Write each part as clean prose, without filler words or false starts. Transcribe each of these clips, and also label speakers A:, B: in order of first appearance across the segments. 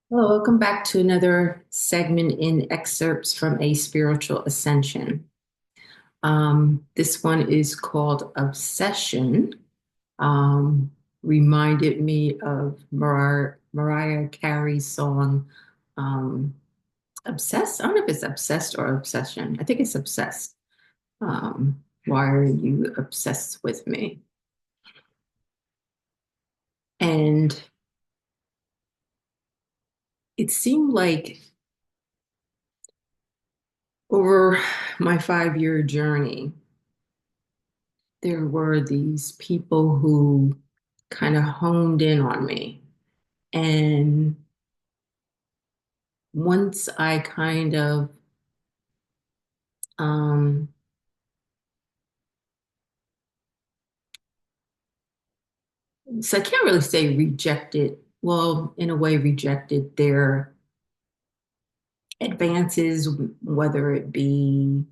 A: Hello, welcome back to another segment in excerpts from a Spiritual Ascension. This one is called Obsession. Um, Reminded me of Mariah Carey's song, um, Obsessed. I don't know if it's Obsessed or Obsession. I think it's Obsessed. Why are you obsessed with me? And it seemed like over my 5 year journey, there were these people who kind of honed in on me. And once I kind of, um, so I can't really say rejected, well, in a way, rejected their advances, whether it be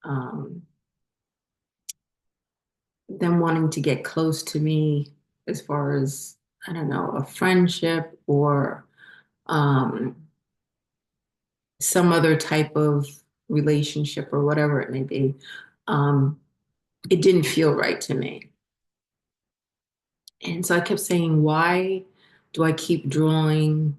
A: um, them wanting to get close to me as far as, I don't know, a friendship or um, some other type of relationship or whatever it may be. Um, it didn't feel right to me. And so I kept saying, why do I keep drawing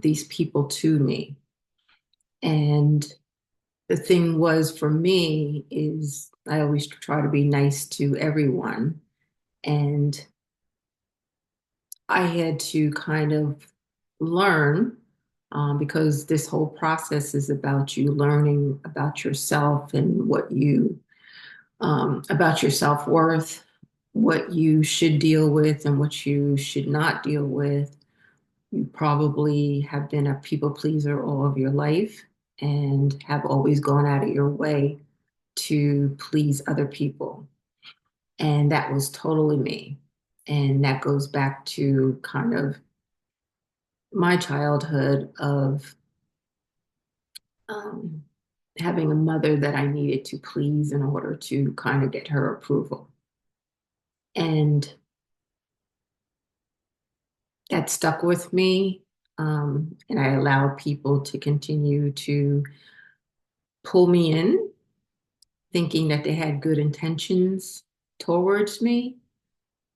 A: these people to me? And the thing was for me is I always try to be nice to everyone. And I had to kind of learn because this whole process is about you learning about yourself and what you, about your self-worth, what you should deal with and what you should not deal with. You probably have been a people pleaser all of your life and have always gone out of your way to please other people. And that was totally me. And that goes back to kind of my childhood of um, having a mother that I needed to please in order to kind of get her approval. And that stuck with me. And I allowed people to continue to pull me in, thinking that they had good intentions towards me.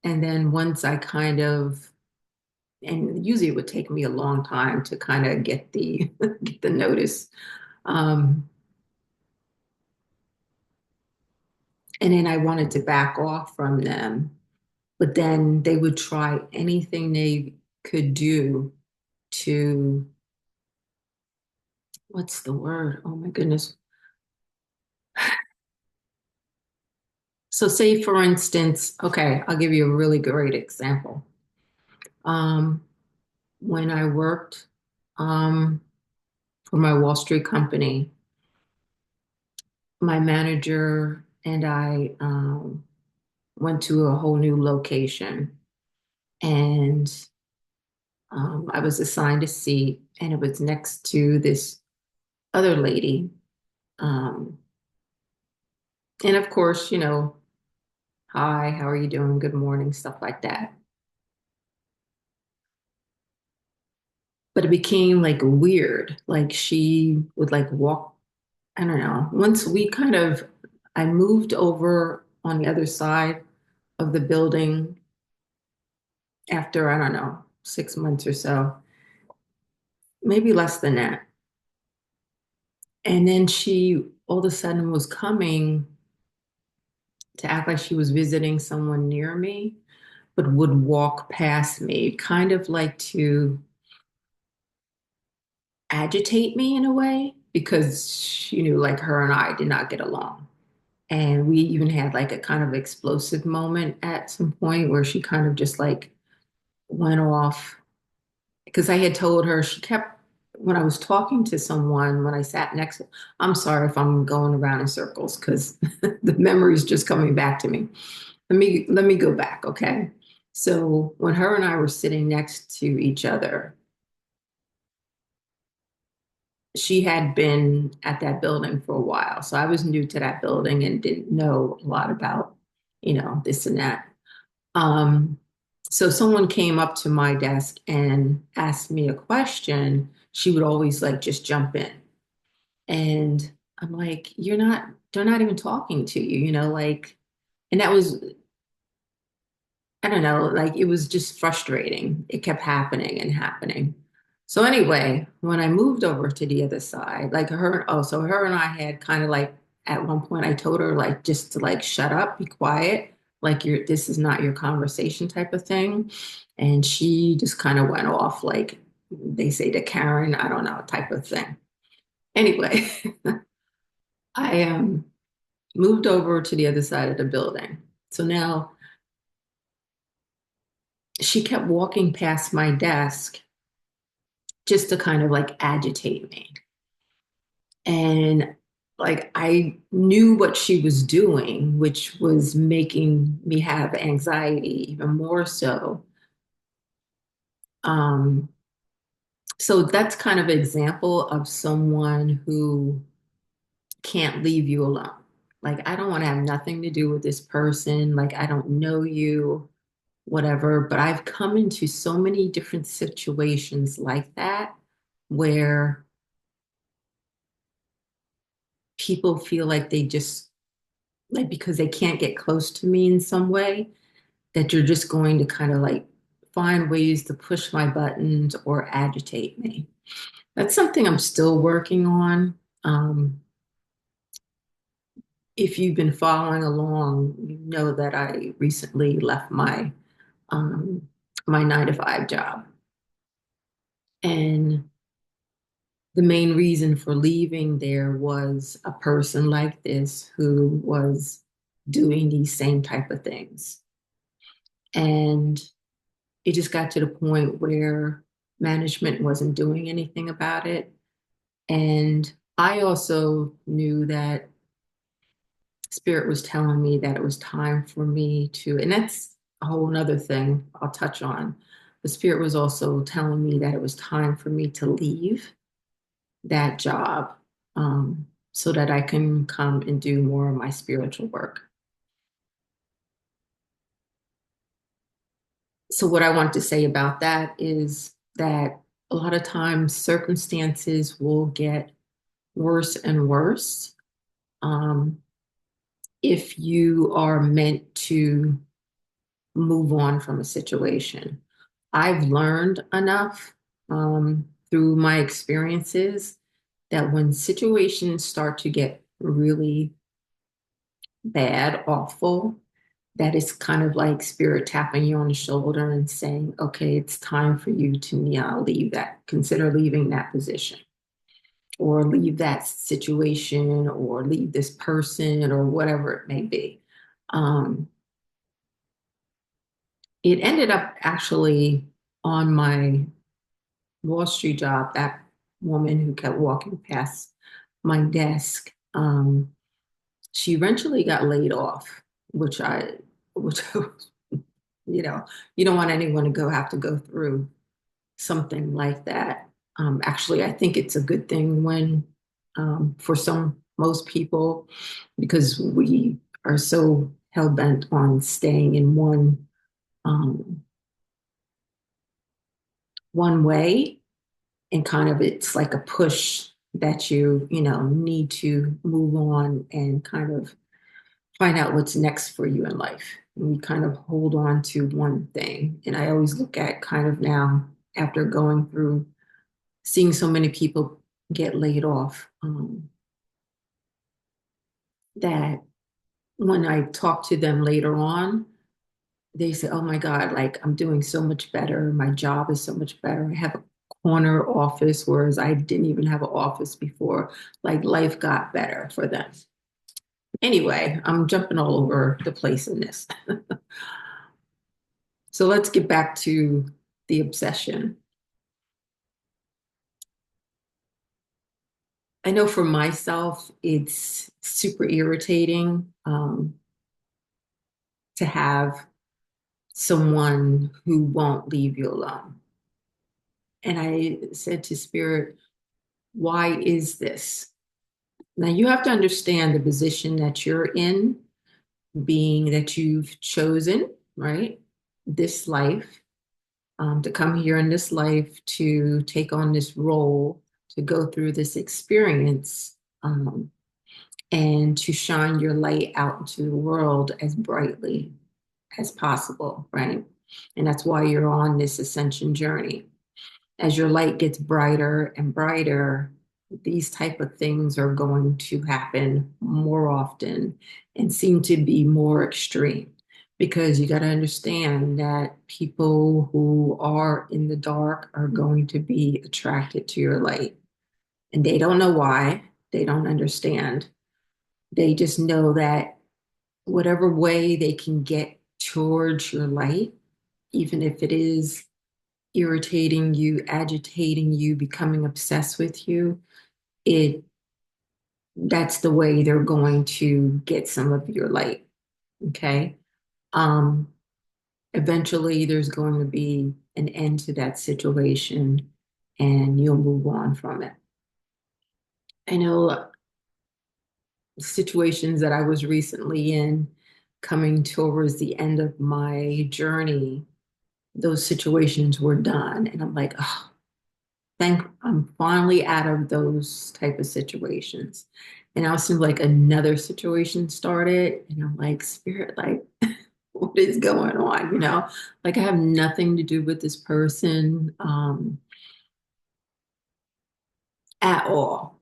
A: And then once I kind of, and usually it would take me a long time to kind of get the get the notice. Um, and then I wanted to back off from them, but then they would try anything they could do to, what's the word? Oh my goodness. So say for instance, okay, I'll give you a really great example. Um, when I worked um, for my Wall Street company, my manager and I went to a whole new location, and I was assigned a seat, and it was next to this other lady. Um, and of course, hi, how are you doing? Good morning, stuff like that. But it became like weird. Like she would like walk, I don't know. Once we kind of, I moved over on the other side of the building after, I don't know, 6 months or so, maybe less than that. And then she all of a sudden was coming to act like she was visiting someone near me, but would walk past me, kind of like to agitate me in a way, because she knew like her and I did not get along. And we even had like a kind of explosive moment at some point where she kind of just like went off because I had told her she kept when I was talking to someone when I sat next to, I'm sorry if I'm going around in circles because the memory is just coming back to me. Let me go back, okay? So when her and I were sitting next to each other, she had been at that building for a while. So I was new to that building and didn't know a lot about, this and that. Um, So someone came up to my desk and asked me a question, she would always like just jump in. And I'm like, they're not even talking to you, like, and that was, I don't know, like it was just frustrating. It kept happening and happening. So anyway, when I moved over to the other side, like so her and I had kind of like at one point I told her like just to like shut up, be quiet, like this is not your conversation type of thing. And she just kind of went off like they say to Karen, I don't know, type of thing. Anyway, I moved over to the other side of the building. So now she kept walking past my desk just to kind of like agitate me. And like I knew what she was doing, which was making me have anxiety even more so. Um, so that's kind of an example of someone who can't leave you alone. Like, I don't want to have nothing to do with this person. Like, I don't know you, whatever. But I've come into so many different situations like that where people feel like they just like because they can't get close to me in some way that you're just going to kind of like find ways to push my buttons or agitate me. That's something I'm still working on. If you've been following along, you know that I recently left um, my 9 to 5 job, and the main reason for leaving there was a person like this who was doing these same type of things. And it just got to the point where management wasn't doing anything about it. And I also knew that Spirit was telling me that it was time for me to, and that's a whole nother thing I'll touch on. The Spirit was also telling me that it was time for me to leave that job so that I can come and do more of my spiritual work. So, what I want to say about that is that a lot of times circumstances will get worse and worse um, if you are meant to move on from a situation. I've learned enough through my experiences that when situations start to get really bad, awful, that is kind of like spirit tapping you on the shoulder and saying, okay, it's time for you to now leave that, consider leaving that position or leave that situation or leave this person or whatever it may be. Um, it ended up actually on my Wall Street job, that woman who kept walking past my desk, she eventually got laid off, which which you know, you don't want anyone to have to go through something like that. Actually, I think it's a good thing when, for most people, because we are so hell bent on staying in um, one way, and kind of it's like a push that you need to move on and kind of find out what's next for you in life. And we kind of hold on to one thing. And I always look at kind of now after going through seeing so many people get laid off, that when I talk to them later on, they say, oh my God, like I'm doing so much better. My job is so much better. I have a corner office, whereas I didn't even have an office before. Like life got better for them. Anyway, I'm jumping all over the place in this. So let's get back to the obsession. I know for myself, it's super irritating to have someone who won't leave you alone. And I said to Spirit, why is this? Now you have to understand the position that you're in, being that you've chosen, right? this life, to come here in this life to take on this role, to go through this experience, and to shine your light out into the world as brightly as possible, right? And that's why you're on this ascension journey. As your light gets brighter and brighter, these type of things are going to happen more often and seem to be more extreme, because you got to understand that people who are in the dark are going to be attracted to your light, and they don't know why. They don't understand. They just know that whatever way they can get towards your light, even if it is irritating you, agitating you, becoming obsessed with you, it that's the way they're going to get some of your light. Okay. Um, Eventually there's going to be an end to that situation and you'll move on from it. I know situations that I was recently in, coming towards the end of my journey, those situations were done. And I'm like, oh, thank I'm finally out of those type of situations. And now it seems like another situation started, and I'm like, Spirit, like, what is going on? Like I have nothing to do with this person at all,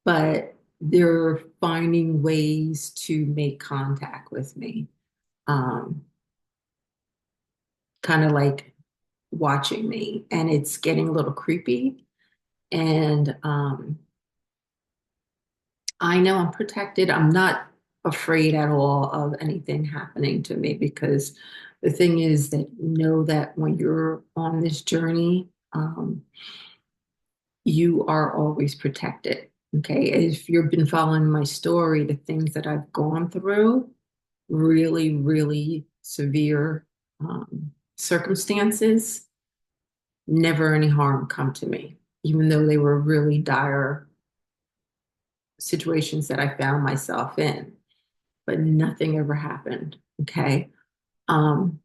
A: but they're finding ways to make contact with me, um, kind of like watching me, and it's getting a little creepy. And I know I'm protected. I'm not afraid at all of anything happening to me, because the thing is that know that when you're on this journey, you are always protected. Okay. If you've been following my story, the things that I've gone through, really, really severe circumstances, never any harm come to me, even though they were really dire situations that I found myself in, but nothing ever happened. Okay. Um,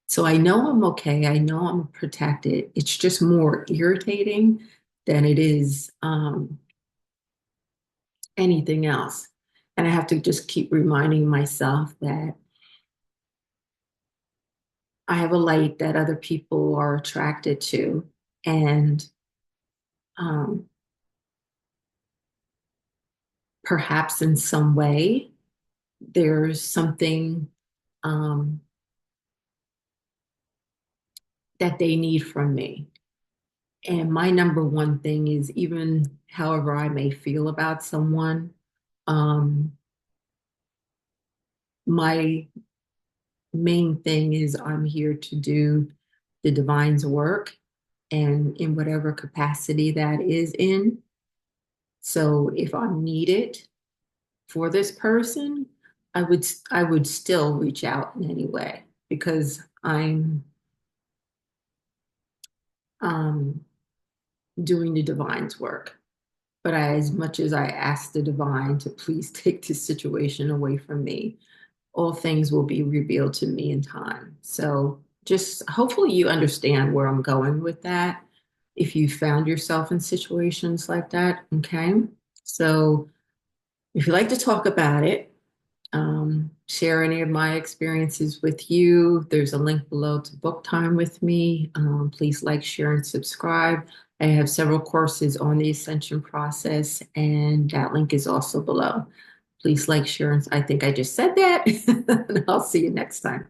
A: so I know I'm okay. I know I'm protected. It's just more irritating than it is anything else. And I have to just keep reminding myself that I have a light that other people are attracted to. And um, perhaps in some way, there's something um, that they need from me. And my number one thing is, even however I may feel about someone, um, my main thing is I'm here to do the divine's work, and in whatever capacity that is in. So if I'm needed for this person, I would still reach out in any way, because I'm um, doing the divine's work. But as much as I ask the divine to please take this situation away from me, all things will be revealed to me in time. So just hopefully you understand where I'm going with that, if you found yourself in situations like that. Okay. So if you'd like to talk about it, share any of my experiences with you, there's a link below to book time with me. Please like, share, and subscribe. I have several courses on the ascension process, and that link is also below. Please like, share, and I think I just said that. And I'll see you next time.